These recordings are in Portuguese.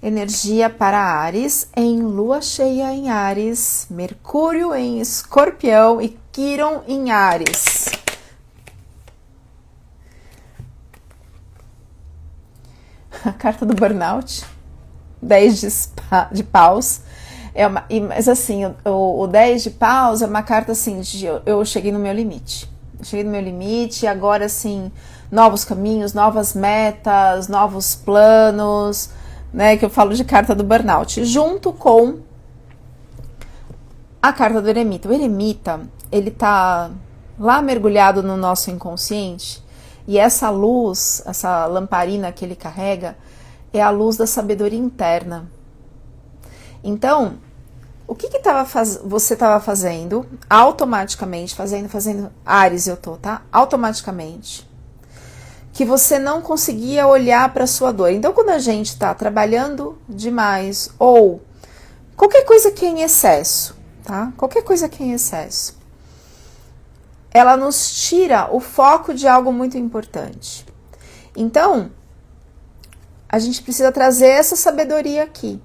Energia para Áries em lua cheia em Áries, Mercúrio em Escorpião e Quirón em Áries. A carta do burnout, 10 de paus. Mas assim, o 10 de paus é uma carta assim de eu cheguei no meu limite. Cheguei no meu limite e agora assim, novos caminhos, novas metas, novos planos, né, que eu falo de carta do burnout, junto com a carta do eremita. O eremita, ele tá lá mergulhado no nosso inconsciente, e essa luz, essa lamparina que ele carrega, é a luz da sabedoria interna. Então, o que você estava fazendo automaticamente, fazendo Áries eu tô, tá? Automaticamente, que você não conseguia olhar para a sua dor. Então, quando a gente está trabalhando demais ou qualquer coisa que é em excesso, tá? Qualquer coisa que é em excesso, ela nos tira o foco de algo muito importante. Então, a gente precisa trazer essa sabedoria aqui.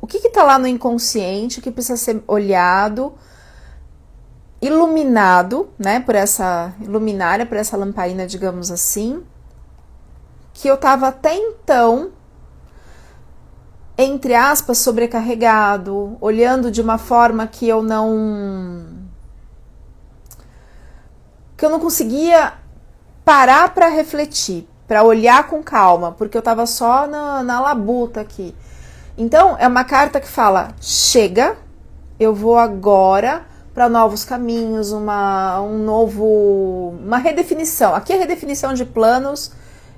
O que está lá no inconsciente, que precisa ser olhado, iluminado, né, por essa luminária, por essa lamparina, digamos assim, que eu estava até então, entre aspas, sobrecarregado, olhando de uma forma que eu não conseguia parar para refletir, para olhar com calma, porque eu estava só na labuta aqui. Então, é uma carta que fala, chega, eu vou agora para novos caminhos, uma redefinição. Aqui é redefinição de planos.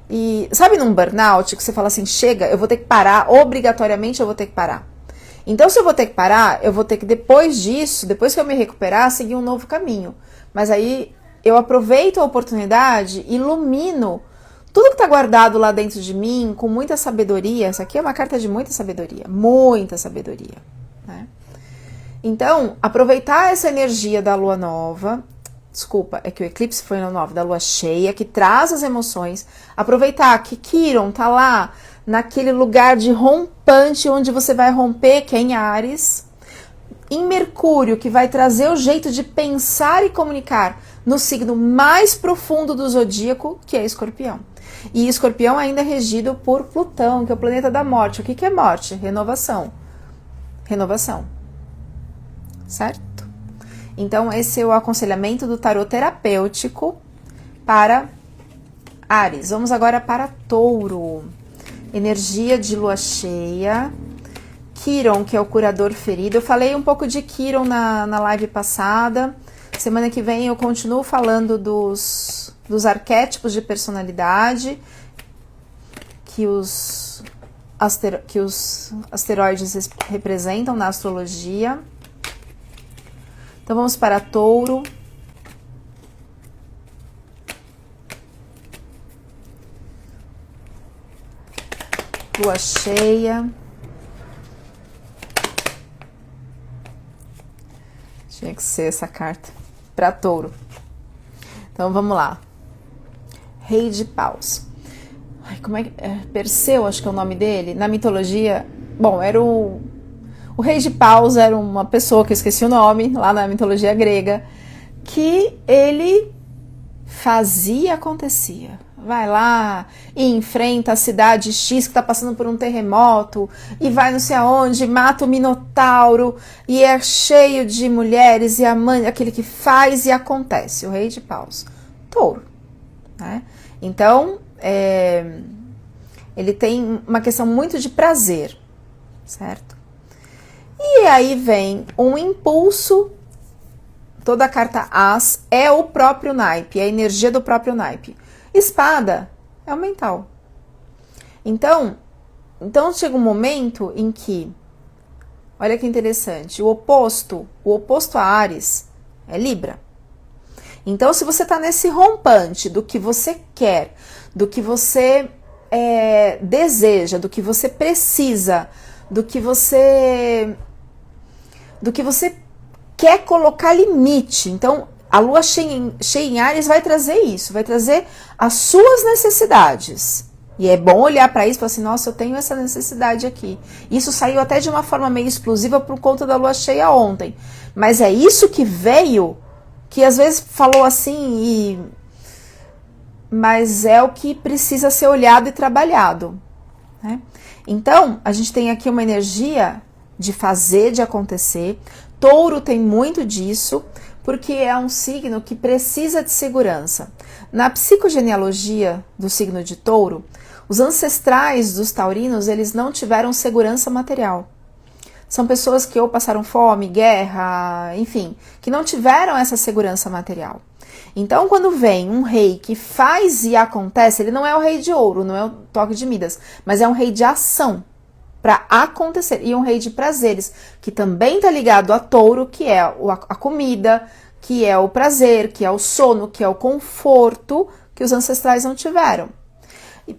E sabe num burnout que você fala assim, chega, eu vou ter que parar, obrigatoriamente eu vou ter que parar. Então, se eu vou ter que parar, eu vou ter que, depois disso, depois que eu me recuperar, seguir um novo caminho. Mas aí eu aproveito a oportunidade, ilumino tudo que está guardado lá dentro de mim com muita sabedoria. Essa aqui é uma carta de muita sabedoria, né? Então, aproveitar essa energia da lua nova, desculpa, é que o eclipse foi no 9, da lua cheia, que traz as emoções, aproveitar que Quirón tá lá naquele lugar de rompante, onde você vai romper, que é em Áries, em Mercúrio, que vai trazer o jeito de pensar e comunicar no signo mais profundo do zodíaco, que é Escorpião. E Escorpião ainda é regido por Plutão, que é o planeta da morte. O que é morte? Renovação. Renovação. Certo? Então, esse é o aconselhamento do tarô terapêutico para Áries. Vamos agora para Touro. Energia de lua cheia. Quirón, que é o curador ferido. Eu falei um pouco de Quirón na live passada. Semana que vem eu continuo falando dos arquétipos de personalidade que os asteroides representam na astrologia. Então vamos para Touro. Lua cheia. Tinha que ser essa carta para Touro. Então vamos lá. Rei de Paus. Ai, como é que Perseu, acho que é o nome dele. Na mitologia, bom, era o Rei de Paus era uma pessoa que eu esqueci o nome, lá na mitologia grega, que ele fazia, acontecia. Vai lá e enfrenta a cidade X que está passando por um terremoto e vai não sei aonde, mata o Minotauro e é cheio de mulheres e aquele que faz e acontece, o Rei de Paus. Touro, né? Então, ele tem uma questão muito de prazer, certo? E aí vem um impulso, toda a carta As é o próprio naipe, é a energia do próprio naipe. Espada é o mental. Então chega um momento em que, olha que interessante, o oposto a Áries é Libra. Então, se você está nesse rompante do que você quer, do que você deseja, do que você precisa, do que você quer colocar limite. Então, a lua cheia em Áries vai trazer isso, vai trazer as suas necessidades. E é bom olhar para isso e falar assim, nossa, eu tenho essa necessidade aqui. Isso saiu até de uma forma meio explosiva por conta da lua cheia ontem. Mas é isso que veio, que às vezes falou assim, mas é o que precisa ser olhado e trabalhado, né? Então, a gente tem aqui uma energia de fazer, de acontecer. Touro tem muito disso, porque é um signo que precisa de segurança. Na psicogenealogia do signo de Touro, os ancestrais dos taurinos, eles não tiveram segurança material. São pessoas que ou passaram fome, guerra, enfim, que não tiveram essa segurança material. Então, quando vem um rei que faz e acontece, ele não é o rei de ouro, não é o toque de Midas, mas é um rei de ação para acontecer. E um rei de prazeres, que também está ligado a Touro, que é a comida, que é o prazer, que é o sono, que é o conforto que os ancestrais não tiveram.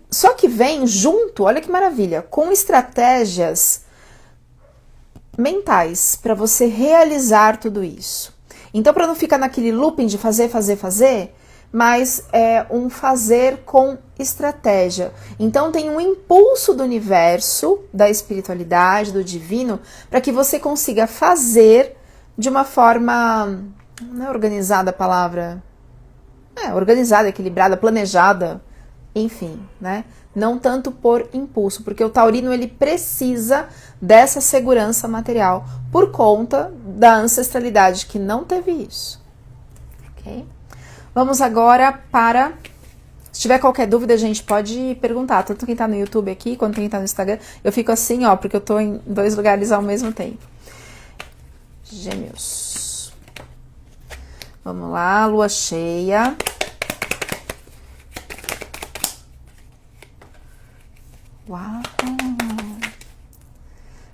Só que vem junto, olha que maravilha, com estratégias mentais para você realizar tudo isso. Então, para não ficar naquele looping de fazer, mas é um fazer com estratégia. Então, tem um impulso do universo, da espiritualidade, do divino, para que você consiga fazer de uma forma, não é organizada a palavra, organizada, equilibrada, planejada, enfim, né? Não tanto por impulso, porque o taurino ele precisa dessa segurança material por conta da ancestralidade que não teve isso, ok? Vamos agora para, se tiver qualquer dúvida a gente pode perguntar, tanto quem tá no YouTube aqui quanto quem tá no Instagram. Eu fico assim, ó, porque eu tô em 2 lugares ao mesmo tempo. Gêmeos. Vamos lá, lua cheia. Uau!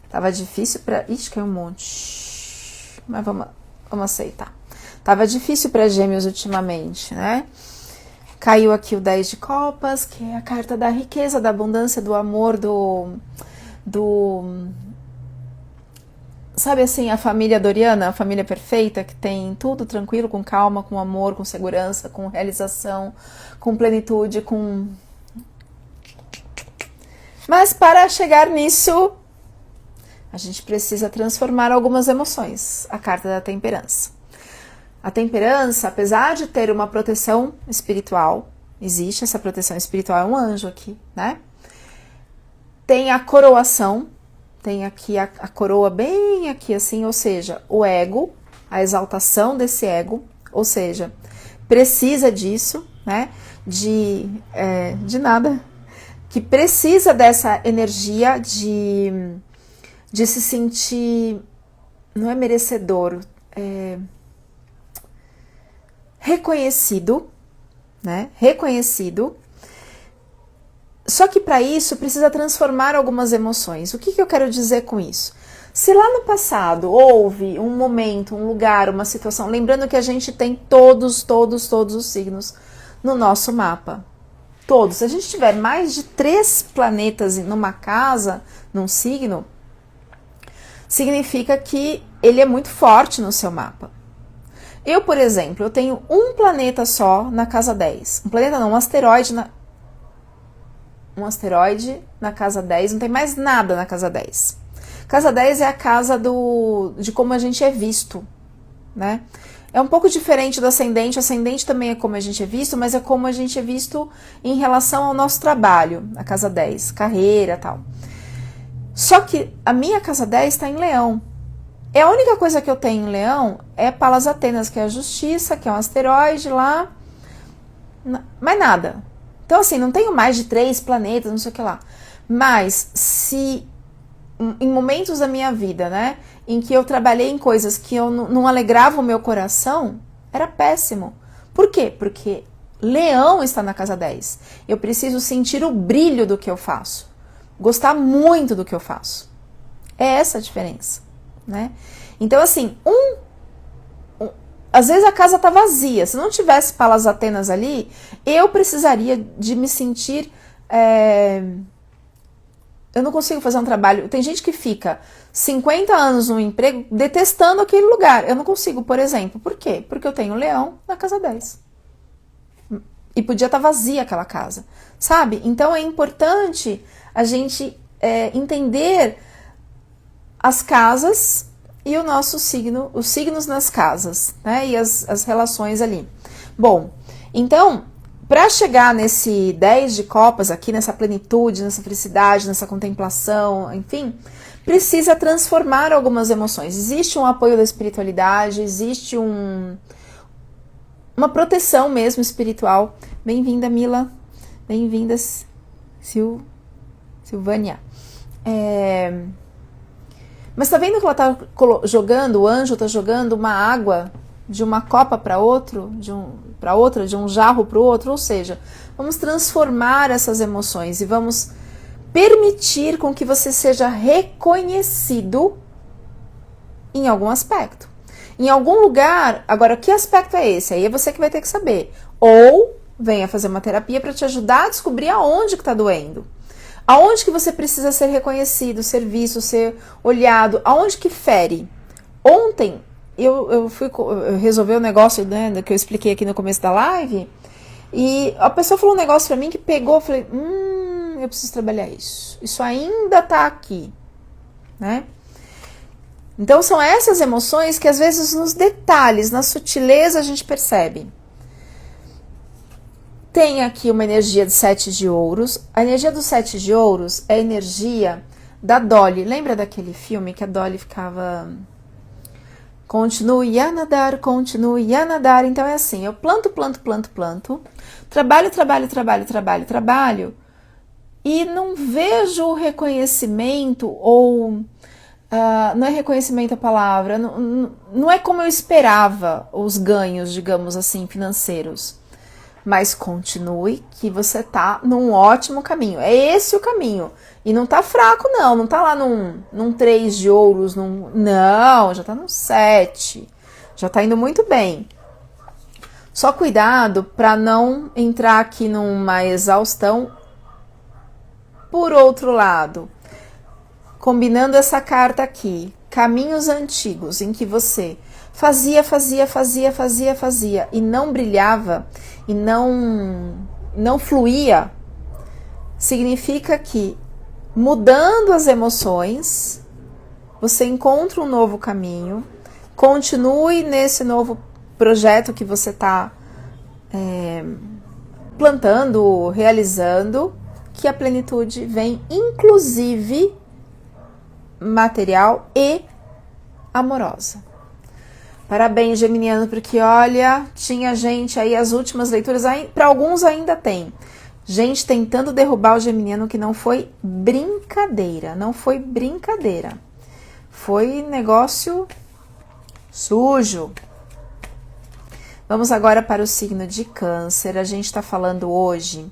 Tava difícil pra... Ixi, caiu um monte. Mas vamos aceitar. Tava difícil pra Gêmeos ultimamente, né? Caiu aqui o 10 de copas, que é a carta da riqueza, da abundância, do amor, sabe assim, a família doriana, a família perfeita, que tem tudo tranquilo, com calma, com amor, com segurança, com realização, com plenitude, com... Mas para chegar nisso, a gente precisa transformar algumas emoções. A carta da temperança. A temperança, apesar de ter uma proteção espiritual, existe essa proteção espiritual, é um anjo aqui, né? Tem a coroação, tem aqui a coroa bem aqui assim, ou seja, o ego, a exaltação desse ego, ou seja, precisa disso, né? De nada, que precisa dessa energia de se sentir, não é merecedor, reconhecido, né? Reconhecido. Só que para isso precisa transformar algumas emoções. O que eu quero dizer com isso? Se lá no passado houve um momento, um lugar, uma situação, lembrando que a gente tem todos os signos no nosso mapa. Todos. Se a gente tiver mais de 3 planetas numa casa, num signo, significa que ele é muito forte no seu mapa. Eu, por exemplo, eu tenho um planeta só na casa 10. Um planeta não, um asteroide na casa 10, não tem mais nada na casa 10. Casa 10 é a casa de como a gente é visto, né? É um pouco diferente do ascendente. O ascendente também é como a gente é visto, mas é como a gente é visto em relação ao nosso trabalho, a casa 10, carreira e tal. Só que a minha casa 10 está em Leão. E a única coisa que eu tenho em Leão é Palas Atenas, que é a justiça, que é um asteroide lá, mais nada. Então, assim, não tenho mais de 3 planetas, não sei o que lá. Mas, se em momentos da minha vida, né, em que eu trabalhei em coisas que eu não alegrava o meu coração, era péssimo. Por quê? Porque Leão está na casa 10. Eu preciso sentir o brilho do que eu faço. Gostar muito do que eu faço. É essa a diferença, né? Então, assim, às vezes a casa tá vazia. Se não tivesse Palas Atenas ali, eu precisaria de me sentir... Eu não consigo fazer um trabalho... Tem gente que fica 50 anos no emprego detestando aquele lugar. Eu não consigo, por exemplo. Por quê? Porque eu tenho Leão na casa 10. E podia estar vazia aquela casa, sabe? Então é importante a gente entender as casas e o nosso signo, os signos nas casas, né? E as relações ali. Bom, então, para chegar nesse 10 de copas aqui, nessa plenitude, nessa felicidade, nessa contemplação, enfim, precisa transformar algumas emoções. Existe um apoio da espiritualidade, existe uma proteção mesmo espiritual. Bem-vinda, Mila. Bem-vinda, Silvânia. Mas tá vendo que ela tá jogando, o anjo tá jogando uma água de uma copa para outra, de um jarro para o outro? Ou seja, vamos transformar essas emoções e vamos permitir com que você seja reconhecido em algum aspecto. Em algum lugar, agora que aspecto é esse? Aí é você que vai ter que saber. Ou venha fazer uma terapia para te ajudar a descobrir aonde que está doendo. Aonde que você precisa ser reconhecido, ser visto, ser olhado, aonde que fere. Ontem eu resolvi um negócio, né, que eu expliquei aqui no começo da live, e a pessoa falou um negócio pra mim que pegou, eu falei, eu preciso trabalhar isso. Isso ainda tá aqui, né? Então são essas emoções que às vezes nos detalhes, na sutileza a gente percebe. Tem aqui uma energia de 7 de ouros. A energia dos 7 de ouros é a energia da Dolly. Lembra daquele filme que a Dolly ficava... Continue a nadar, continue a nadar. Então é assim, eu planto, trabalho, e não vejo o reconhecimento, ou não é reconhecimento a palavra, não é como eu esperava os ganhos, digamos assim, financeiros. Mas continue que você tá num ótimo caminho. É esse o caminho. E não tá fraco, não tá lá num 3 de ouros, não, já tá num 7. Já tá indo muito bem. Só cuidado para não entrar aqui numa exaustão. Por outro lado, combinando essa carta aqui, caminhos antigos em que você fazia e não brilhava e não fluía, significa que mudando as emoções, você encontra um novo caminho, continue nesse novo projeto que você está plantando, realizando, que a plenitude vem, inclusive material e amorosa. Parabéns, geminiano, porque olha, tinha gente aí, as últimas leituras, para alguns ainda tem. Gente tentando derrubar o geminiano, que não foi brincadeira, Foi negócio sujo. Vamos agora para o signo de Câncer. A gente está falando hoje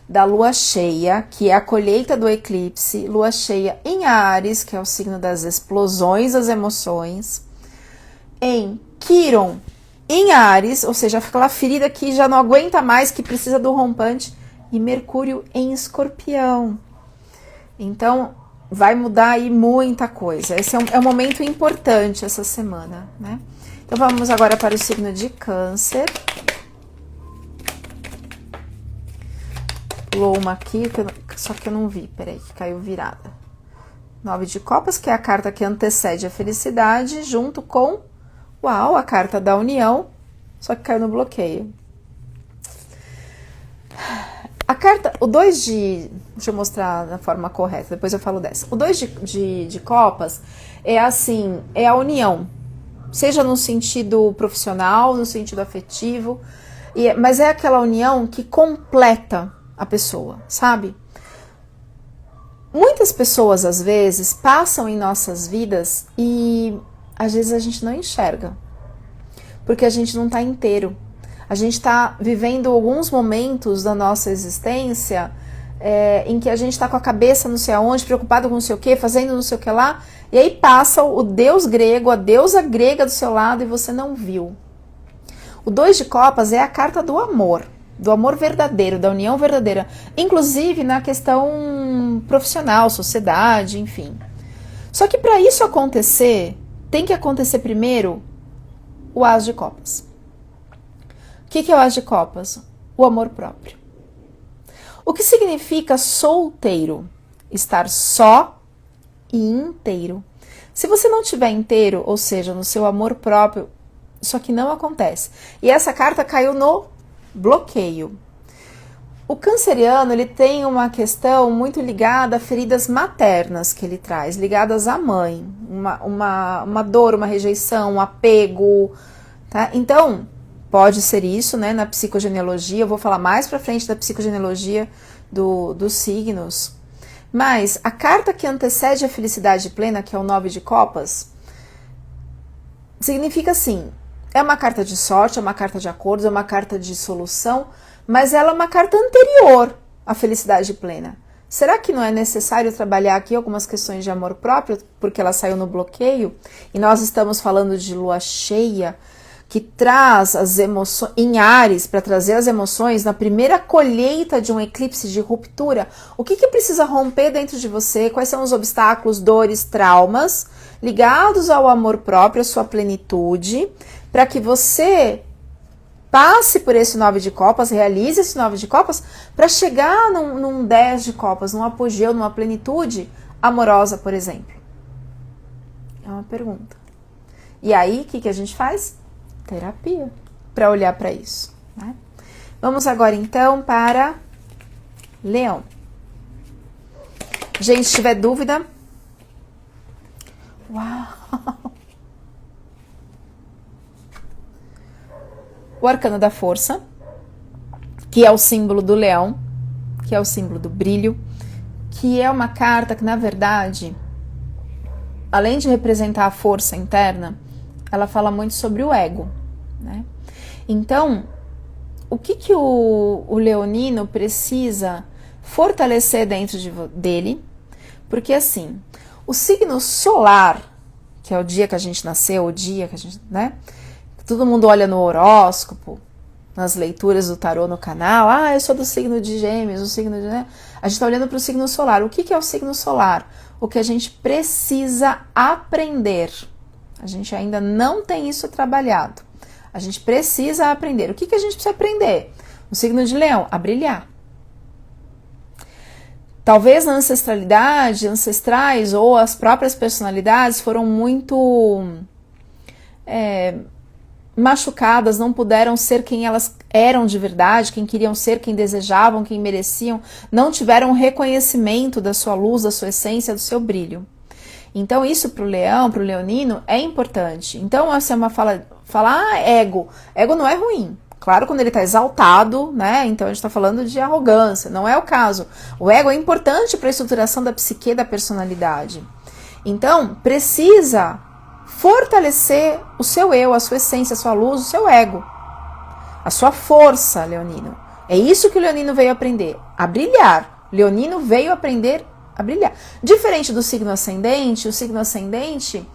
da lua cheia, que é a colheita do eclipse, lua cheia em Áries, que é o signo das explosões das emoções, em Quiron, em Áries, ou seja, aquela ferida que já não aguenta mais, que precisa do rompante, e Mercúrio em Escorpião. Então, vai mudar aí muita coisa. Esse é um momento importante essa semana, né? Então, vamos agora para o signo de Câncer. Pulou uma aqui, só que eu não vi, peraí, que caiu virada. 9 de copas, que é a carta que antecede a felicidade, junto com, uau, a carta da união, só que caiu no bloqueio. A carta, o 2 de... Deixa eu mostrar da forma correta, depois eu falo dessa. O 2 de copas é assim, é a união. Seja no sentido profissional, no sentido afetivo, mas é aquela união que completa a pessoa, sabe? Muitas pessoas, às vezes, passam em nossas vidas e às vezes a gente não enxerga, porque a gente não está inteiro. A gente está vivendo alguns momentos da nossa existência em que a gente está com a cabeça não sei aonde, preocupado com não sei o que, fazendo não sei o que lá, e aí passa o deus grego, a deusa grega do seu lado e você não viu. O 2 de copas é a carta do amor verdadeiro, da união verdadeira, inclusive na questão profissional, sociedade, enfim. Só que para isso acontecer, tem que acontecer primeiro o As de Copas. O que é o As de Copas? o amor próprio. O que significa solteiro? Estar só e inteiro. Se você não estiver inteiro, ou seja, no seu amor próprio, isso aqui não acontece. E essa carta caiu no bloqueio. O canceriano, ele tem uma questão muito ligada a feridas maternas que ele traz, ligadas à mãe. Uma dor, uma rejeição, um apego, tá? Então, pode ser isso, né, na psicogenealogia. Eu vou falar mais pra frente da psicogenealogia dos signos. Mas a carta que antecede a felicidade plena, que é o 9 de copas, significa assim, é uma carta de sorte, é uma carta de acordos, é uma carta de solução, mas ela é uma carta anterior à felicidade plena. Será que não é necessário trabalhar aqui algumas questões de amor próprio, porque ela saiu no bloqueio? E nós estamos falando de lua cheia, que traz as emoções em Áries, para trazer as emoções na primeira colheita de um eclipse de ruptura. O que precisa romper dentro de você? Quais são os obstáculos, dores, traumas ligados ao amor próprio, à sua plenitude, para que você passe por esse 9 de copas, realize esse 9 de copas, para chegar num 10 de copas, num apogeu, numa plenitude amorosa, por exemplo? É uma pergunta. E aí, o que a gente faz? Terapia, para olhar para isso, né? Vamos agora então para Leão. Gente, se tiver dúvida... Uau! O arcano da força, que é o símbolo do leão, que é o símbolo do brilho, que é uma carta que, na verdade, além de representar a força interna, ela fala muito sobre o ego, né? Então, o que o leonino precisa fortalecer dentro dele? Porque, assim, o signo solar, que é o dia que a gente nasceu, o dia que a gente, né? Todo mundo olha no horóscopo, nas leituras do tarô no canal. Eu sou do signo de Gêmeos, o signo de... né? A gente está olhando para o signo solar. O que é o signo solar? O que a gente precisa aprender. A gente ainda não tem isso trabalhado. A gente precisa aprender. O que a gente precisa aprender? No signo de Leão, a brilhar. Talvez na ancestralidade, ancestrais ou as próprias personalidades foram muito machucadas, não puderam ser quem elas eram de verdade, quem queriam ser, quem desejavam, quem mereciam, não tiveram reconhecimento da sua luz, da sua essência, do seu brilho. Então isso para o leão, para o leonino, é importante. Então essa é uma fala ego. Ego não é ruim. Claro, quando ele está exaltado, né? Então a gente está falando de arrogância. Não é o caso. O ego é importante para a estruturação da psique, da personalidade. Então precisa fortalecer o seu eu, a sua essência, a sua luz, o seu ego. A sua força, leonino. É isso que o leonino veio aprender. A brilhar. Leonino veio aprender a brilhar. Diferente do signo ascendente, o signo ascendente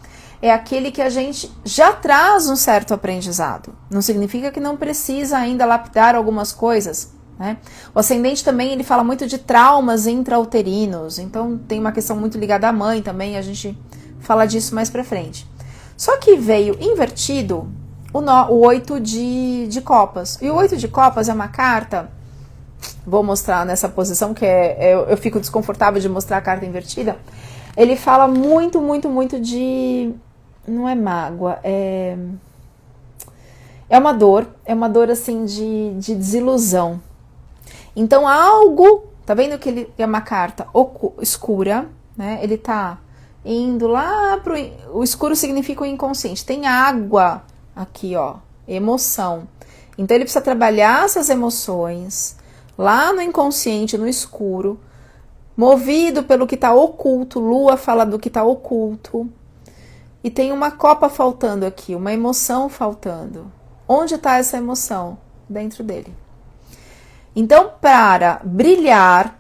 é aquele que a gente já traz um certo aprendizado. Não significa que não precisa ainda lapidar algumas coisas, né? O ascendente também, ele fala muito de traumas intrauterinos, então tem uma questão muito ligada à mãe também, a gente fala disso mais pra frente. Só que veio invertido o 8 de copas. E o 8 de copas é uma carta... Vou mostrar nessa posição, que eu fico desconfortável de mostrar a carta invertida. Ele fala muito, muito, muito de... Não é mágoa, é uma dor assim de desilusão. Então algo, tá vendo que ele é uma carta escura, né? Ele tá indo lá pro... O escuro significa o inconsciente. Tem água aqui, ó, emoção. Então ele precisa trabalhar essas emoções lá no inconsciente, no escuro, movido pelo que está oculto. Lua fala do que está oculto. E tem uma copa faltando aqui, uma emoção faltando. Onde está essa emoção? Dentro dele. Então, para brilhar,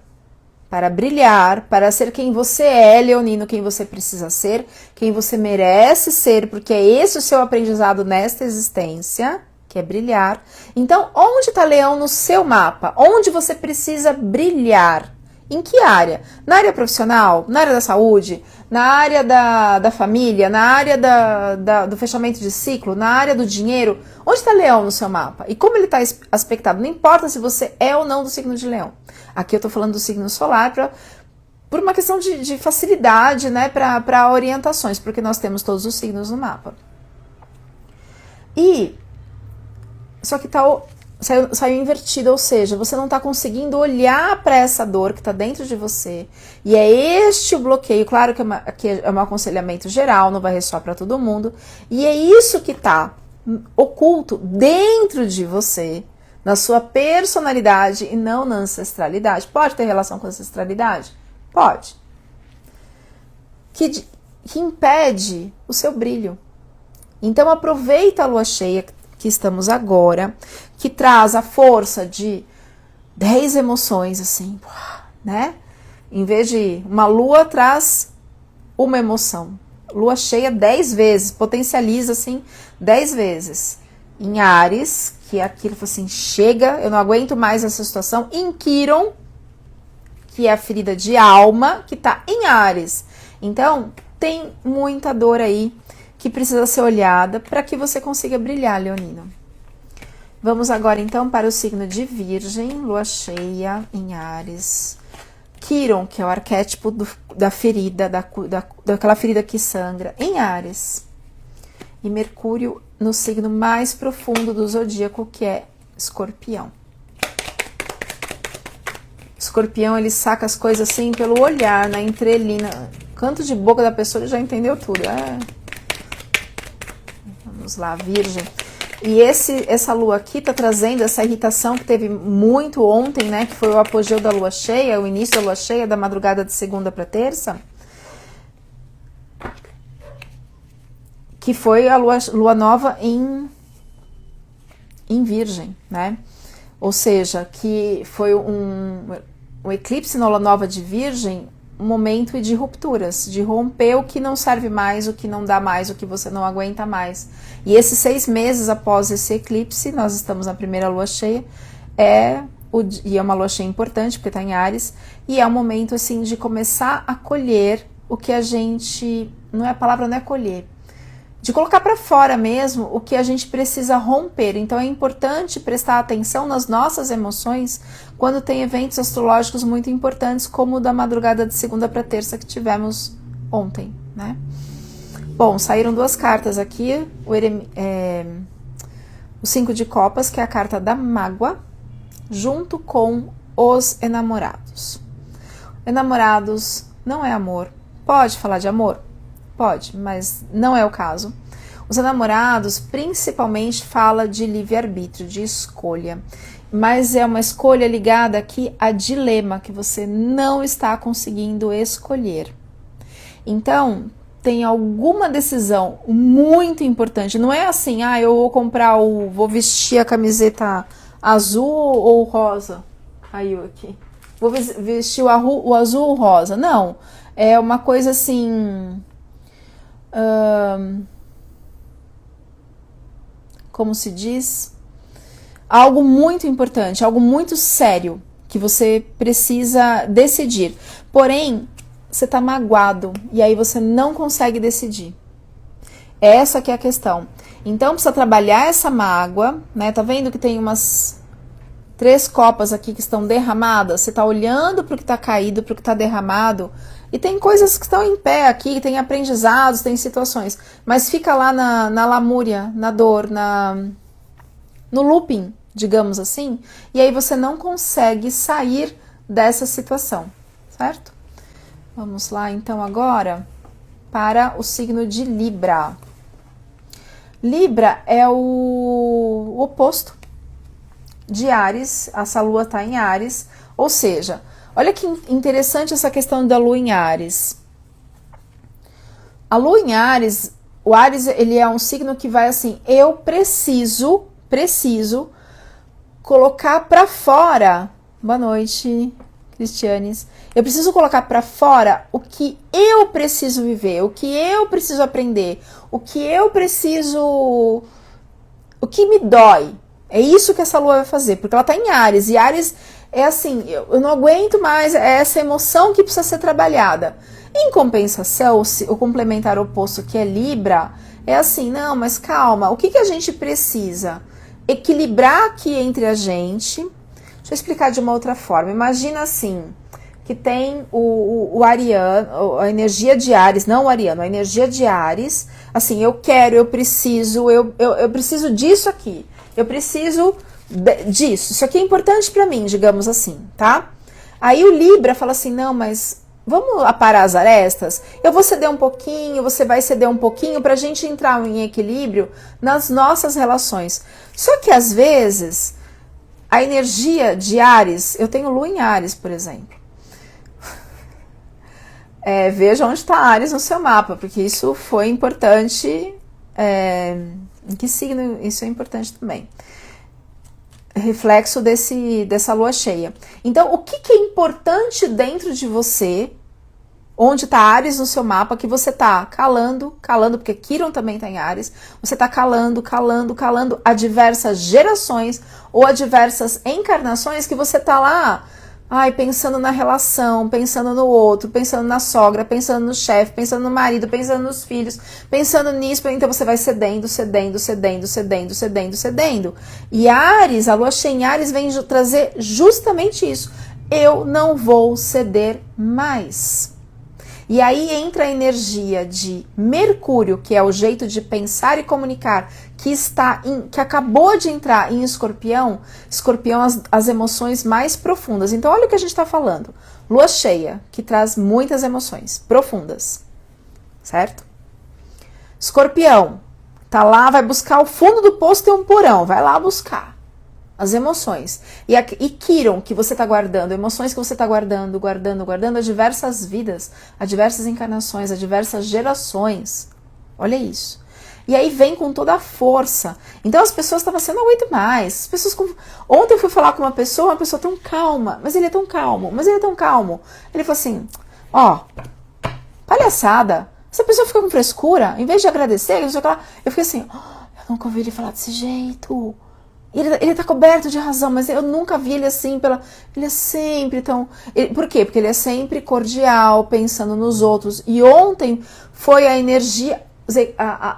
para ser quem você é, leonino, quem você precisa ser, quem você merece ser, porque é esse o seu aprendizado nesta existência, que é brilhar. Então, onde está leão no seu mapa? Onde você precisa brilhar? Em que área? Na área profissional? Na área da saúde? Na área da família? Na área do fechamento de ciclo? Na área do dinheiro? Onde está Leão no seu mapa? E como ele está aspectado? Não importa se você é ou não do signo de Leão. Aqui eu estou falando do signo solar por uma questão de facilidade, né, para orientações, porque nós temos todos os signos no mapa. Só que saiu invertido, ou seja, você não está conseguindo olhar para essa dor que está dentro de você, e é este o bloqueio. Claro que aqui é um aconselhamento geral, não vai ressoar para todo mundo, e é isso que está oculto dentro de você, na sua personalidade e não na ancestralidade. Pode ter relação com a ancestralidade? Pode. Que impede o seu brilho. Então aproveita a lua cheia que estamos agora, que traz a força de 10 emoções, assim, né? Em vez de uma lua, traz uma emoção. Lua cheia 10 vezes, potencializa, assim, 10 vezes. Em Áries, que é aquilo assim, chega, eu não aguento mais essa situação. Em Quiron, que é a ferida de alma, que tá em Áries. Então, tem muita dor aí que precisa ser olhada para que você consiga brilhar, leonino. Vamos agora, então, para o signo de Virgem, lua cheia em Áries. Quiron, que é o arquétipo da ferida, daquela ferida que sangra, em Áries. E Mercúrio no signo mais profundo do zodíaco, que é Escorpião. Escorpião, ele saca as coisas assim pelo olhar, na entrelinha, canto de boca da pessoa, ele já entendeu tudo. Vamos lá, Virgem. E essa lua aqui tá trazendo essa irritação que teve muito ontem, né? Que foi o apogeu da lua cheia, o início da lua cheia, da madrugada de segunda para terça. Que foi a lua nova em Virgem, né? Ou seja, que foi um eclipse na lua nova de Virgem, um momento de rupturas, de romper o que não serve mais, o que não dá mais, o que você não aguenta mais. E esses 6 meses após esse eclipse, nós estamos na primeira lua cheia, e é uma lua cheia importante, porque está em Áries, e é um momento assim de começar a colher o que a gente, a palavra não é colher, de colocar para fora mesmo o que a gente precisa romper. Então é importante prestar atenção nas nossas emoções quando tem eventos astrológicos muito importantes, como o da madrugada de segunda para terça que tivemos ontem, né? Bom, saíram 2 cartas aqui, o 5 de copas, que é a carta da mágoa, junto com os enamorados. Enamorados não é amor. Pode falar de amor? Pode, mas não é o caso. Os enamorados principalmente fala de livre-arbítrio, de escolha. Mas é uma escolha ligada aqui a dilema, que você não está conseguindo escolher. Então, tem alguma decisão muito importante. Não é assim, eu vou vou vestir a camiseta azul ou rosa. Aí aqui. Vou vestir o azul ou rosa. Não, é uma coisa assim... como se diz, algo muito importante, algo muito sério que você precisa decidir. Porém, você está magoado e aí você não consegue decidir. Essa que é a questão. Então, precisa trabalhar essa mágoa, né? Tá vendo que tem umas 3 copas aqui que estão derramadas? Você tá olhando para o que está caído, para o que está derramado. E tem coisas que estão em pé aqui, tem aprendizados, tem situações. Mas fica lá na lamúria, na dor, no looping, digamos assim. E aí você não consegue sair dessa situação, certo? Vamos lá, então, agora para o signo de Libra. Libra é o oposto de Áries. Essa lua está em Áries, ou seja... Olha que interessante essa questão da lua em Áries. A lua em Áries, o Áries, ele é um signo que vai assim, eu preciso colocar para fora. Boa noite, Cristianes. Eu preciso colocar para fora o que eu preciso viver, o que eu preciso aprender, o que me dói. É isso que essa lua vai fazer, porque ela está em Áries, e Áries é assim, eu não aguento mais, é essa emoção que precisa ser trabalhada. Em compensação, o complementar oposto, que é Libra, é assim, não, mas calma, o que a gente precisa? Equilibrar aqui entre a gente. Deixa eu explicar de uma outra forma. Imagina assim, que tem o Ariano, a energia de Áries, não o Ariano, a energia de Áries, assim, eu quero, eu preciso disso aqui, eu preciso disso, isso aqui é importante pra mim, digamos assim, tá? Aí o Libra fala assim, não, mas vamos aparar as arestas? Eu vou ceder um pouquinho, você vai ceder um pouquinho pra gente entrar em equilíbrio nas nossas relações. Só que às vezes, a energia de Áries, eu tenho Lua em Áries, por exemplo. Veja onde está Áries no seu mapa, porque isso foi importante. Em que signo isso é importante também? Reflexo dessa lua cheia. Então, o que é importante dentro de você, onde está Áries no seu mapa, que você está calando, porque Quirón também está em Áries, você está calando a diversas gerações ou a diversas encarnações que você está lá, pensando na relação, pensando no outro, pensando na sogra, pensando no chefe, pensando no marido, pensando nos filhos, pensando nisso, então você vai cedendo. E Áries, a lua cheia em Áries vem trazer justamente isso. Eu não vou ceder mais. E aí entra a energia de Mercúrio, que é o jeito de pensar e comunicar, que acabou de entrar em Escorpião. Escorpião, as emoções mais profundas. Então, olha o que a gente está falando. Lua cheia, que traz muitas emoções profundas, certo? Escorpião, tá lá, vai buscar o fundo do poço, tem um porão, vai lá buscar as emoções. E Quirón, que você está guardando, emoções que você está guardando a diversas vidas, a diversas encarnações, a diversas gerações. Olha isso. E aí vem com toda a força. Então as pessoas estavam assim, eu não aguento mais. As pessoas Ontem eu fui falar com uma pessoa tão calma, mas ele é tão calmo. Ele falou assim, palhaçada. Essa pessoa fica com frescura, em vez de agradecer, eu fiquei assim, eu nunca ouvi ele falar desse jeito. Ele tá coberto de razão, mas eu nunca vi ele assim, ele é sempre tão... Por quê? Porque ele é sempre cordial, pensando nos outros. E ontem foi a energia...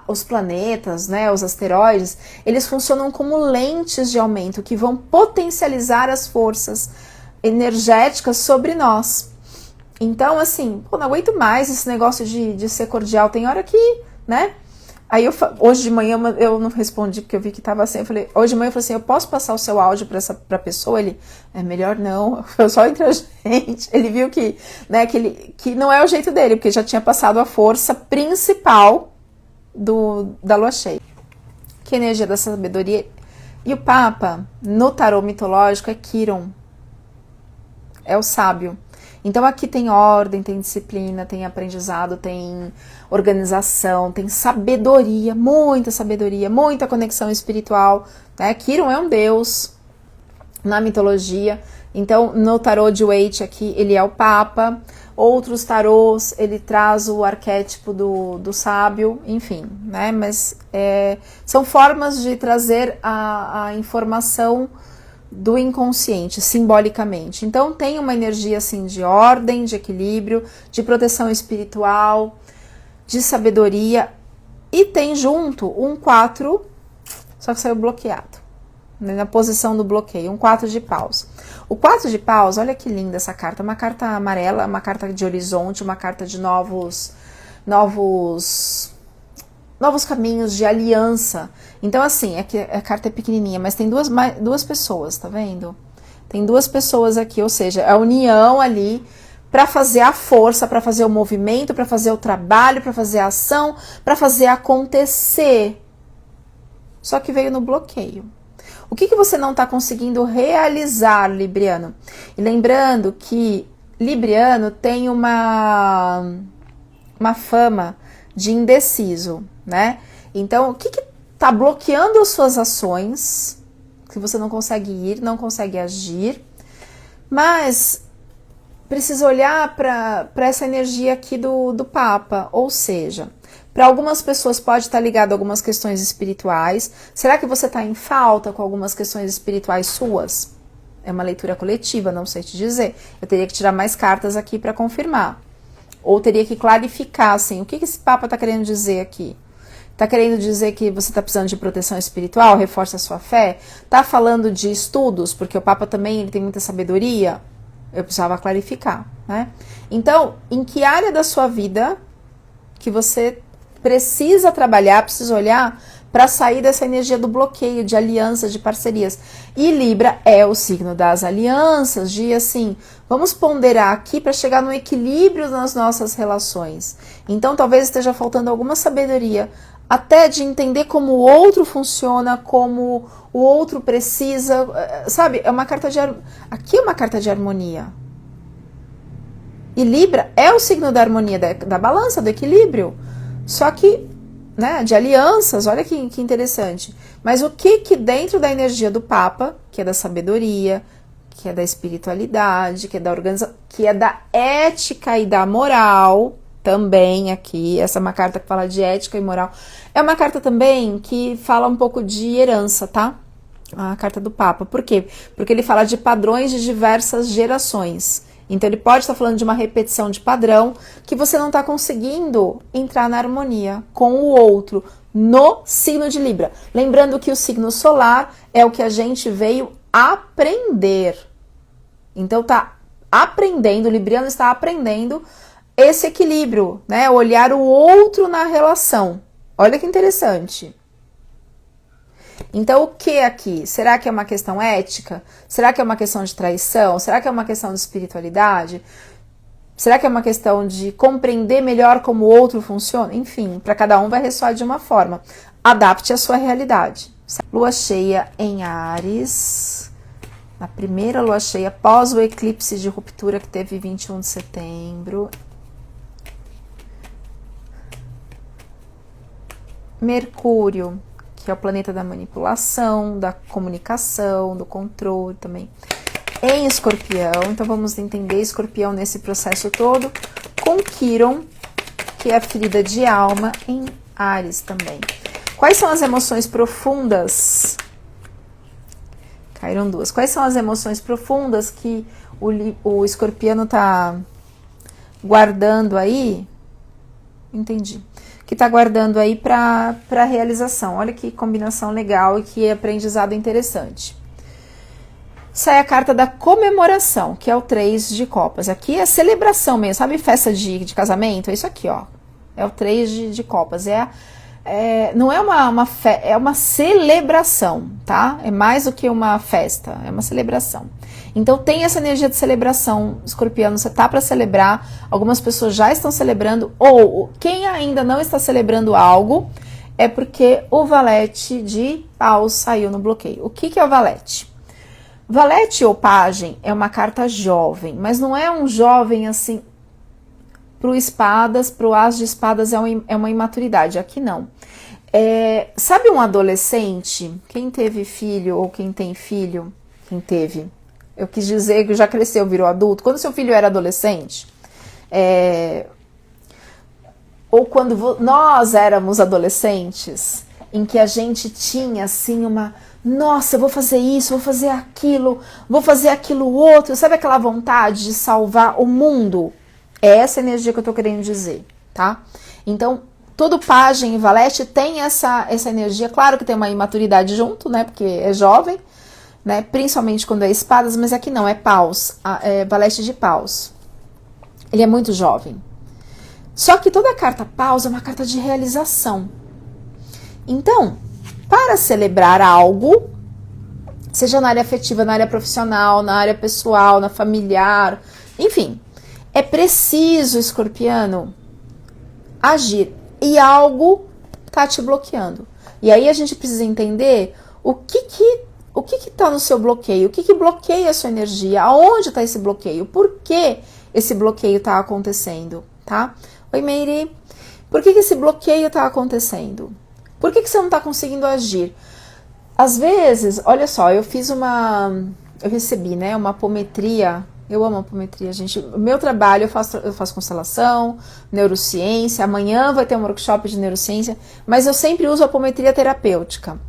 Os planetas, né, os asteroides, eles funcionam como lentes de aumento, que vão potencializar as forças energéticas sobre nós. Então, assim, não aguento mais esse negócio de ser cordial. Tem hora que, né... Aí hoje de manhã eu não respondi porque eu vi que estava assim. Hoje de manhã eu falei assim, eu posso passar o seu áudio pra pessoa? Ele, melhor não, só entre a gente. Ele viu que, né, que não é o jeito dele, porque já tinha passado a força principal da lua cheia. Que energia da sabedoria. E o Papa, no tarô mitológico, é Quirón. É o sábio. Então aqui tem ordem, tem disciplina, tem aprendizado, tem organização, tem sabedoria, muita conexão espiritual, né? Quirón é um deus na mitologia. Então no tarô de Waite aqui ele é o Papa. Outros tarôs ele traz o arquétipo do sábio, enfim, né? Mas são formas de trazer a informação do inconsciente, simbolicamente. Então tem uma energia assim de ordem, de equilíbrio, de proteção espiritual, de sabedoria, e tem junto um 4, só que saiu bloqueado, né, na posição do bloqueio, um 4 de paus. O 4 de paus, olha que linda essa carta, uma carta amarela, uma carta de horizonte, uma carta de novos caminhos, de aliança. Então, assim, a carta é pequenininha, mas tem duas pessoas, tá vendo? Tem duas pessoas aqui, ou seja, a união ali para fazer a força, para fazer o movimento, para fazer o trabalho, para fazer a ação, para fazer acontecer. Só que veio no bloqueio. O que você não está conseguindo realizar, Libriano? E lembrando que Libriano tem uma fama de indeciso, né? Então, o que está bloqueando as suas ações, que você não consegue ir, não consegue agir, mas precisa olhar para essa energia aqui do Papa, ou seja, para algumas pessoas pode estar ligado a algumas questões espirituais. Será que você está em falta com algumas questões espirituais suas? É uma leitura coletiva, não sei te dizer. Eu teria que tirar mais cartas aqui para confirmar. Ou teria que clarificar, assim, o que esse Papa está querendo dizer aqui? Está querendo dizer que você está precisando de proteção espiritual, reforça a sua fé? Está falando de estudos, porque o Papa também ele tem muita sabedoria? Eu precisava clarificar, né? Então, em que área da sua vida que você precisa trabalhar, precisa olhar para sair dessa energia do bloqueio, de alianças, de parcerias. E Libra é o signo das alianças, de assim, vamos ponderar aqui para chegar no equilíbrio nas nossas relações. Então talvez esteja faltando alguma sabedoria, até de entender como o outro funciona, como o outro precisa, sabe? É uma carta de aqui é uma carta de harmonia. E Libra é o signo da harmonia, da balança, do equilíbrio. Só que né, de alianças, olha que interessante. Mas o que dentro da energia do Papa, que é da sabedoria, que é da espiritualidade, que é da organização, que é da ética e da moral, também aqui, essa é uma carta que fala de ética e moral, é uma carta também que fala um pouco de herança, tá? A carta do Papa. Por quê? Porque ele fala de padrões de diversas gerações. Então ele pode estar falando de uma repetição de padrão que você não está conseguindo entrar na harmonia com o outro no signo de Libra. Lembrando que o signo solar é o que a gente veio aprender. Então tá aprendendo, o libriano está aprendendo esse equilíbrio, né? Olhar o outro na relação. Olha que interessante. Então, o que aqui? Será que é uma questão ética? Será que é uma questão de traição? Será que é uma questão de espiritualidade? Será que é uma questão de compreender melhor como o outro funciona? Enfim, para cada um vai ressoar de uma forma. Adapte a sua realidade. Lua cheia em Áries. Na primeira lua cheia, após o eclipse de ruptura que teve 21 de setembro. Mercúrio, que é o planeta da manipulação, da comunicação, do controle também, em Escorpião. Então vamos entender Escorpião nesse processo todo, com Quiron, que é a ferida de alma, em Áries também. Quais são as emoções profundas? Caíram duas. Quais são as emoções profundas que o escorpiano tá guardando aí? Entendi. Que está guardando aí para realização. Olha que combinação legal e que aprendizado interessante. Sai a carta da comemoração, que é o 3 de copas. Aqui é celebração mesmo, sabe festa de casamento? É isso aqui, ó. É o 3 de copas. Não é é uma celebração, tá? É mais do que uma festa, é uma celebração. Então tem essa energia de celebração, escorpiano, você tá para celebrar, algumas pessoas já estão celebrando, ou quem ainda não está celebrando algo, é porque o valete de paus saiu no bloqueio. O que é o valete? Valete ou pajem é uma carta jovem, mas não é um jovem assim, pro espadas, pro as de espadas é uma imaturidade, aqui não. Sabe um adolescente, quem teve filho ou quem tem filho, quem teve... Eu quis dizer que já cresceu, virou adulto. Quando seu filho era adolescente, ou quando nós éramos adolescentes, em que a gente tinha assim nossa, eu vou fazer isso, vou fazer aquilo outro. Sabe aquela vontade de salvar o mundo? É essa energia que eu tô querendo dizer, tá? Então, todo pajem e valete tem essa energia. Claro que tem uma imaturidade junto, né? Porque é jovem. Né? Principalmente quando é espadas, mas aqui não, é paus, valete de paus. Ele é muito jovem. Só que toda carta paus é uma carta de realização. Então, para celebrar algo, seja na área afetiva, na área profissional, na área pessoal, na familiar, enfim, é preciso, escorpiano, agir. E algo tá te bloqueando. E aí a gente precisa entender o que está no seu bloqueio, o que bloqueia a sua energia, aonde está esse bloqueio, por que esse bloqueio está acontecendo, tá? Oi, Meire, por que esse bloqueio está acontecendo? Por que você não está conseguindo agir? Às vezes, olha só, eu recebi, né, uma apometria. Eu amo apometria, gente. O meu trabalho, eu faço constelação, neurociência. Amanhã vai ter um workshop de neurociência, mas eu sempre uso a apometria terapêutica.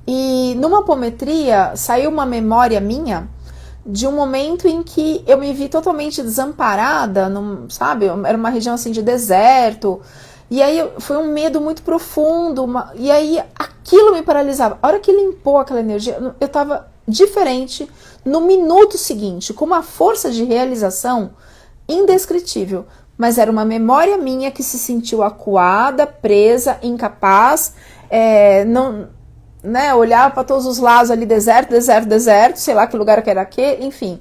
E numa apometria saiu uma memória minha de um momento em que eu me vi totalmente desamparada, sabe? Era uma região assim de deserto, e aí foi um medo muito profundo, e aí aquilo me paralisava. A hora que limpou aquela energia, eu tava diferente no minuto seguinte, com uma força de realização indescritível. Mas era uma memória minha que se sentiu acuada, presa, incapaz, não, né, olhava para todos os lados ali, deserto, deserto, deserto, sei lá que lugar que era aquele, enfim,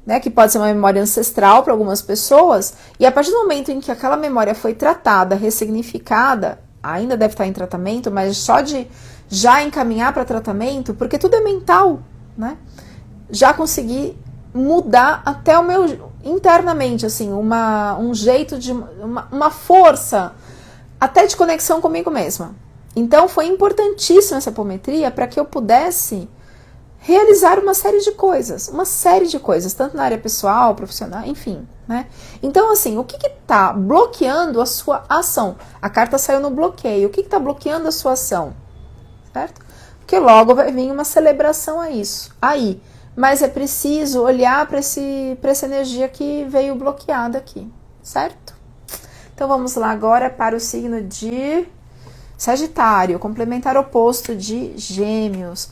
né, que pode ser uma memória ancestral para algumas pessoas, e a partir do momento em que aquela memória foi tratada, ressignificada, ainda deve estar em tratamento, mas só de já encaminhar para tratamento, porque tudo é mental, né, já consegui mudar até o meu, internamente, assim, um jeito de, uma força, até de conexão comigo mesma. Então foi importantíssima essa apometria para que eu pudesse realizar uma série de coisas, tanto na área pessoal, profissional, enfim, né? Então, assim, o que está bloqueando a sua ação? A carta saiu no bloqueio. O que está bloqueando a sua ação? Certo? Porque logo vai vir uma celebração a isso. Aí, mas é preciso olhar para essa energia que veio bloqueada aqui, certo? Então vamos lá agora para o signo de Sagitário, complementar oposto de Gêmeos.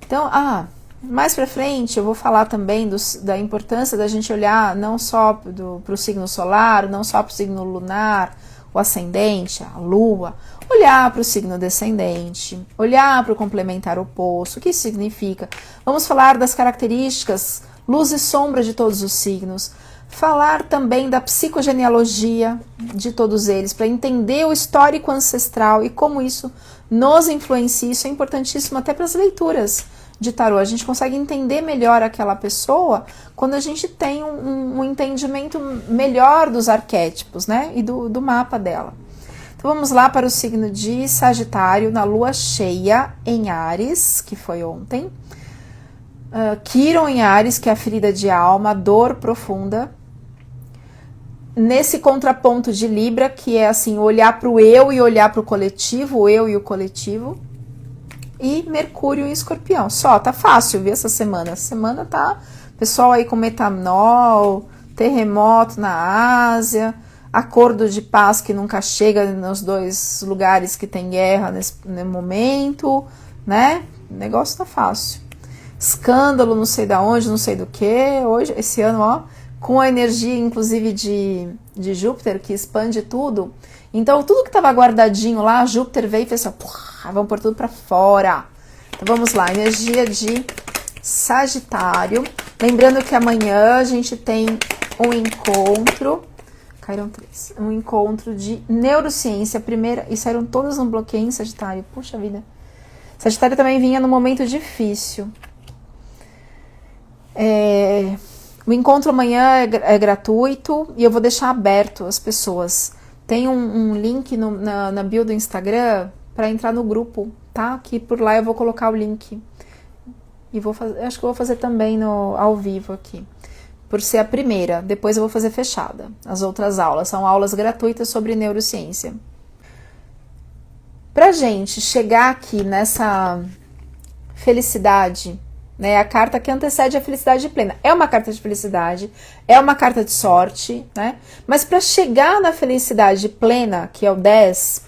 Então, mais pra frente eu vou falar também da importância da gente olhar não só para o signo solar, não só para o signo lunar, o ascendente, a lua, olhar para o signo descendente, olhar para o complementar oposto, o que isso significa? Vamos falar das características, luz e sombra de todos os signos, falar também da psicogenealogia de todos eles, para entender o histórico ancestral e como isso nos influencia. Isso é importantíssimo até para as leituras de tarô. A gente consegue entender melhor aquela pessoa quando a gente tem um entendimento melhor dos arquétipos, né? E do mapa dela. Então vamos lá para o signo de Sagitário, na lua cheia em Áries, que foi ontem. Quiron em Áries, que é a ferida de alma, a dor profunda. Nesse contraponto de Libra, que é assim, olhar para o eu e olhar para o coletivo, o eu e o coletivo. E Mercúrio em Escorpião. Só, tá fácil, viu, essa semana. Essa semana tá pessoal aí com metanol, terremoto na Ásia, acordo de paz que nunca chega nos dois lugares que tem guerra nesse momento, né? O negócio tá fácil. Escândalo, não sei da onde, não sei do que. Hoje, esse ano, ó, com a energia, inclusive, de Júpiter, que expande tudo. Então, tudo que estava guardadinho lá, Júpiter veio e fez assim, vamos pôr tudo para fora. Então, vamos lá, energia de Sagitário. Lembrando que amanhã a gente tem um encontro, caíram 3, um encontro de neurociência, primeira, e saíram todas no bloqueio em Sagitário, puxa vida. Sagitário também vinha num momento difícil. O encontro amanhã é gratuito e eu vou deixar aberto as pessoas. Tem um link na bio do Instagram para entrar no grupo, tá? Que por lá eu vou colocar o link. E acho que eu vou fazer também ao vivo aqui. Por ser a primeira. Depois eu vou fazer fechada. As outras aulas são aulas gratuitas sobre neurociência. Pra gente chegar aqui nessa felicidade, né, a carta que antecede a felicidade plena. É uma carta de felicidade, é uma carta de sorte, né? Mas para chegar na felicidade plena, que é o 10,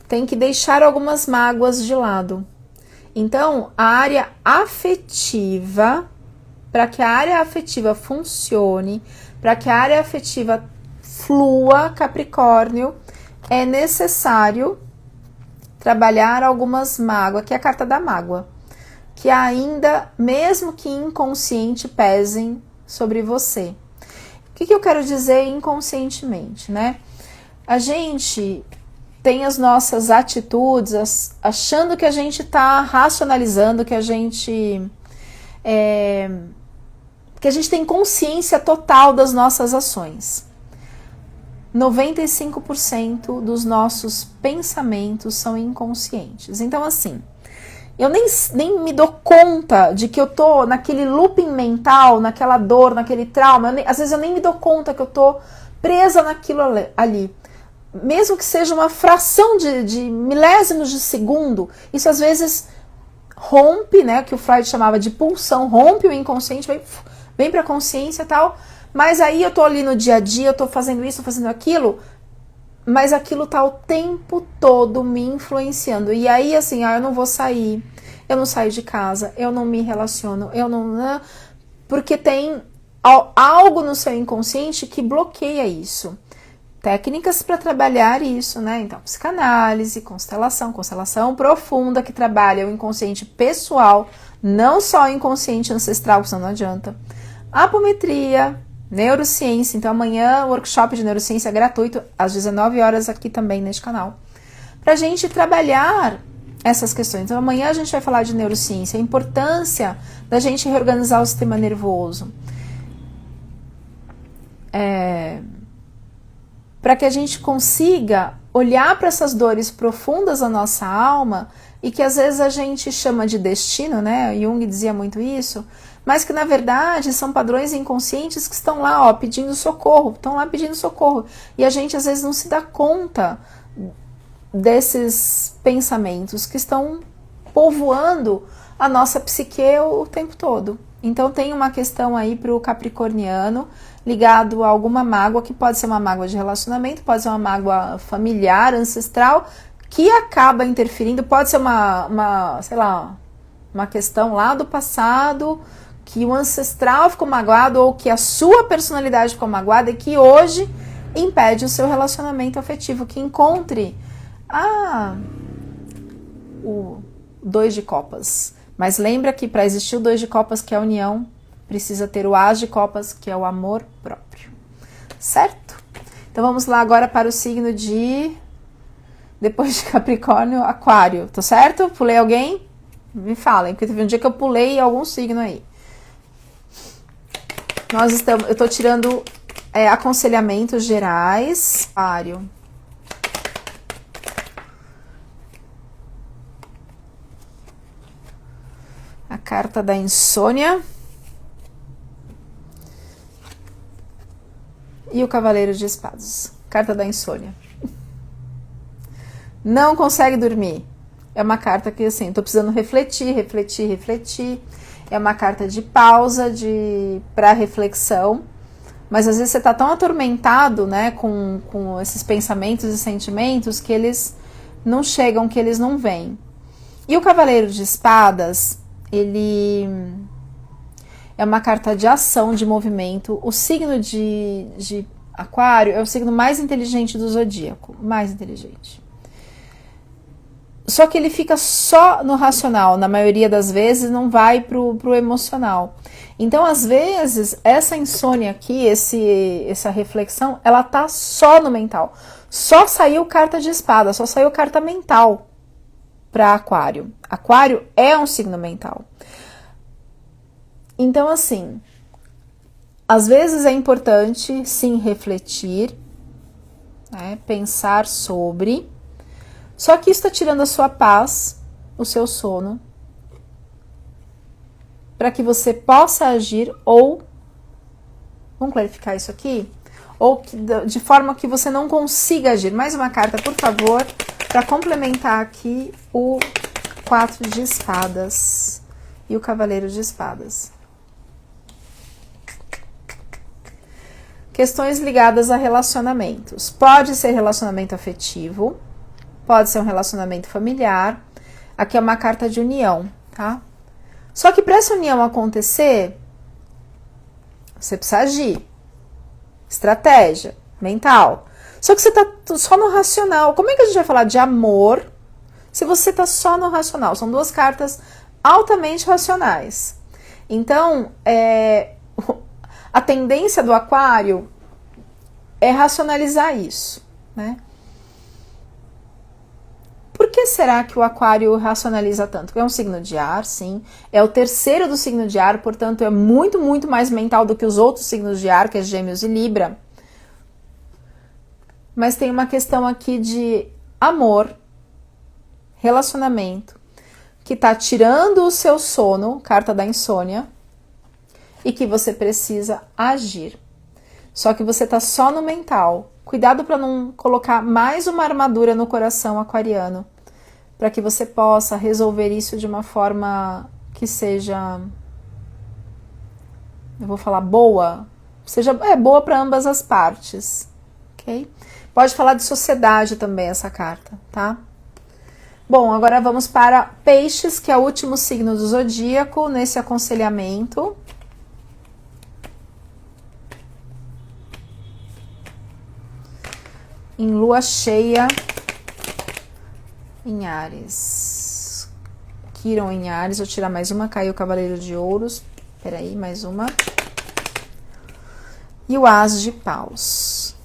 tem que deixar algumas mágoas de lado. Então, a área afetiva, para que a área afetiva funcione, para que a área afetiva flua, Capricórnio, é necessário trabalhar algumas mágoas, que é a carta da mágoa, que ainda, mesmo que inconsciente, pesem sobre você. O que eu quero dizer inconscientemente, né? A gente tem as nossas atitudes achando que a gente está racionalizando, que a gente tem consciência total das nossas ações. 95% dos nossos pensamentos são inconscientes. Então, assim, eu nem me dou conta de que eu tô naquele looping mental, naquela dor, naquele trauma. Às vezes eu nem me dou conta que eu tô presa naquilo ali. Mesmo que seja uma fração de milésimos de segundo, isso às vezes rompe, né? Que o Freud chamava de pulsão, rompe o inconsciente, vem pra consciência e tal, mas aí eu tô ali no dia a dia, eu tô fazendo isso, tô fazendo aquilo, mas aquilo tá o tempo todo me influenciando. E aí, assim, eu não vou sair, eu não saio de casa, eu não me relaciono, eu não... Né? Porque tem algo no seu inconsciente que bloqueia isso. Técnicas para trabalhar isso, né? Então, psicanálise, constelação profunda que trabalha o inconsciente pessoal, não só o inconsciente ancestral, senão não adianta. Apometria, neurociência. Então, amanhã o workshop de neurociência é gratuito, às 19 horas aqui também neste canal. Pra gente trabalhar essas questões. Então, amanhã a gente vai falar de neurociência, a importância da gente reorganizar o sistema nervoso. Para que a gente consiga olhar para essas dores profundas da nossa alma e que às vezes a gente chama de destino, né? Jung dizia muito isso, mas que na verdade são padrões inconscientes que estão lá, ó, pedindo socorro, estão lá pedindo socorro. E a gente às vezes não se dá conta desses pensamentos que estão povoando a nossa psique o tempo todo. Então tem uma questão aí para o capricorniano ligado a alguma mágoa, que pode ser uma mágoa de relacionamento, pode ser uma mágoa familiar, ancestral, que acaba interferindo, pode ser sei lá, uma questão lá do passado, que o ancestral ficou magoado ou que a sua personalidade ficou magoada e que hoje impede o seu relacionamento afetivo, que encontre o 2 de copas. Mas lembra que para existir o 2 de copas, que é a união, precisa ter o as de copas, que é o amor próprio. Certo? Então vamos lá agora para o signo de... Depois de Capricórnio, Aquário. Tá certo? Pulei alguém? Me falem, porque teve um dia que eu pulei algum signo aí. Eu tô tirando aconselhamentos gerais. Aquário. A carta da insônia. E o Cavaleiro de Espadas. Carta da insônia. Não consegue dormir. É uma carta que, assim, tô precisando refletir. É uma carta de pausa, para reflexão. Mas às vezes você tá tão atormentado, né, com esses pensamentos e sentimentos que eles não chegam, que eles não vêm. E o Cavaleiro de Espadas, ele é uma carta de ação, de movimento. O signo de Aquário é o signo mais inteligente do zodíaco. Mais inteligente. Só que ele fica só no racional. Na maioria das vezes não vai pro emocional. Então, às vezes, essa insônia aqui, essa reflexão, ela tá só no mental. Só saiu carta de espada, só saiu carta mental para Aquário. Aquário é um signo mental. Então, assim, às vezes é importante, sim, refletir, né, pensar sobre, só que isso está tirando a sua paz, o seu sono, para que você possa agir ou, vamos clarificar isso aqui, ou de forma que você não consiga agir. Mais uma carta, por favor, para complementar aqui o 4 de espadas e o Cavaleiro de Espadas. Questões ligadas a relacionamentos. Pode ser relacionamento afetivo, pode ser um relacionamento familiar. Aqui é uma carta de união, tá? Só que para essa união acontecer, você precisa agir. Estratégia mental. Só que você tá só no racional. Como é que a gente vai falar de amor se você tá só no racional? São duas cartas altamente racionais. Então, a tendência do Aquário é racionalizar isso, né? Por que será que o Aquário racionaliza tanto? Porque é um signo de ar, sim. É o terceiro do signo de ar, portanto é muito, muito mais mental do que os outros signos de ar, que é Gêmeos e Libra. Mas tem uma questão aqui de amor, relacionamento, que tá tirando o seu sono, carta da insônia, e que você precisa agir. Só que você tá só no mental. Cuidado para não colocar mais uma armadura no coração aquariano, para que você possa resolver isso de uma forma que seja eu vou falar boa, seja boa para ambas as partes, ok? Pode falar de sociedade também essa carta, tá? Bom, agora vamos para Peixes, que é o último signo do zodíaco nesse aconselhamento. Em lua cheia em Áries. Quiron em Áries, vou tirar mais uma, caiu o Cavaleiro de Ouros. Peraí, mais uma. E o As de Paus.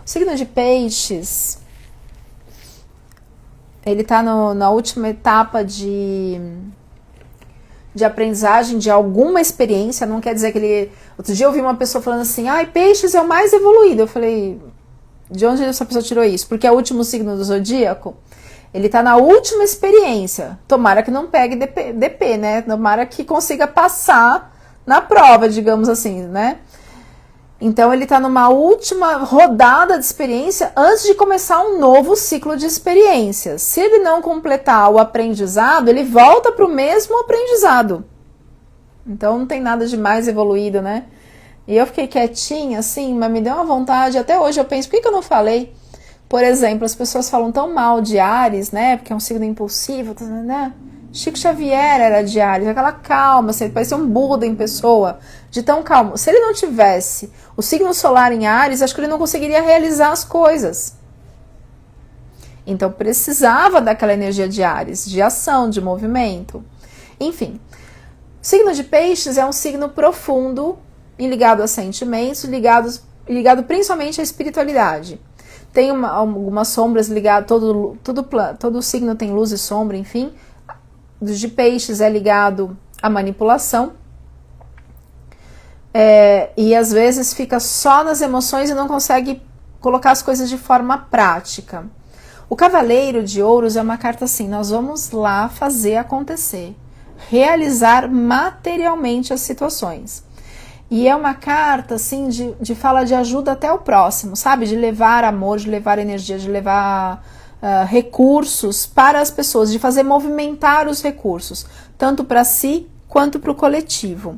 O signo de Peixes, ele tá na última etapa de aprendizagem de alguma experiência, não quer dizer que ele... Outro dia eu ouvi uma pessoa falando assim, ai, Peixes é o mais evoluído. Eu falei, de onde essa pessoa tirou isso? Porque é o último signo do zodíaco. Ele tá na última experiência. Tomara que não pegue DP, né? Tomara que consiga passar na prova, digamos assim, né? Então ele tá numa última rodada de experiência antes de começar um novo ciclo de experiências. Se ele não completar o aprendizado, ele volta para o mesmo aprendizado. Então não tem nada de mais evoluído, né? E eu fiquei quietinha, assim, mas me deu uma vontade. Até hoje eu penso, por que eu não falei? Por exemplo, as pessoas falam tão mal de Áries, né? Porque é um signo impulsivo, né? Chico Xavier era de Áries, aquela calma, assim, parecia um Buda em pessoa, de tão calmo. Se ele não tivesse o signo solar em Áries, acho que ele não conseguiria realizar as coisas. Então precisava daquela energia de Áries, de ação, de movimento. Enfim, o signo de Peixes é um signo profundo e ligado a sentimentos, ligado principalmente à espiritualidade. Tem algumas sombras ligadas, todo signo tem luz e sombra, enfim. De Peixes é ligado à manipulação. E às vezes fica só nas emoções e não consegue colocar as coisas de forma prática. O Cavaleiro de Ouros é uma carta assim, nós vamos lá fazer acontecer, realizar materialmente as situações. E é uma carta assim de fala de ajuda até o próximo, sabe? De levar amor, de levar energia, de levar recursos para as pessoas, de fazer movimentar os recursos, tanto para si quanto para o coletivo.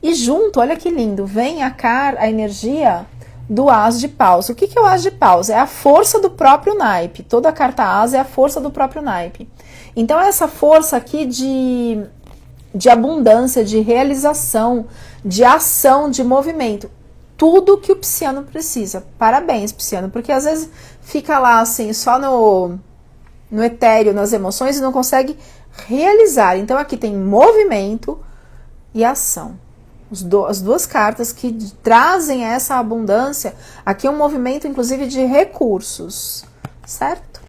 E junto, olha que lindo, vem a energia do As de Paus. O que é o As de Paus? É a força do próprio naipe. Toda a carta As é a força do próprio naipe. Então, essa força aqui de abundância, de realização, de ação, de movimento. Tudo que o pisciano precisa. Parabéns, pisciano, porque às vezes fica lá assim, só no etéreo, nas emoções e não consegue realizar. Então, aqui tem movimento e ação. As duas cartas que trazem essa abundância. Aqui é um movimento, inclusive, de recursos, certo?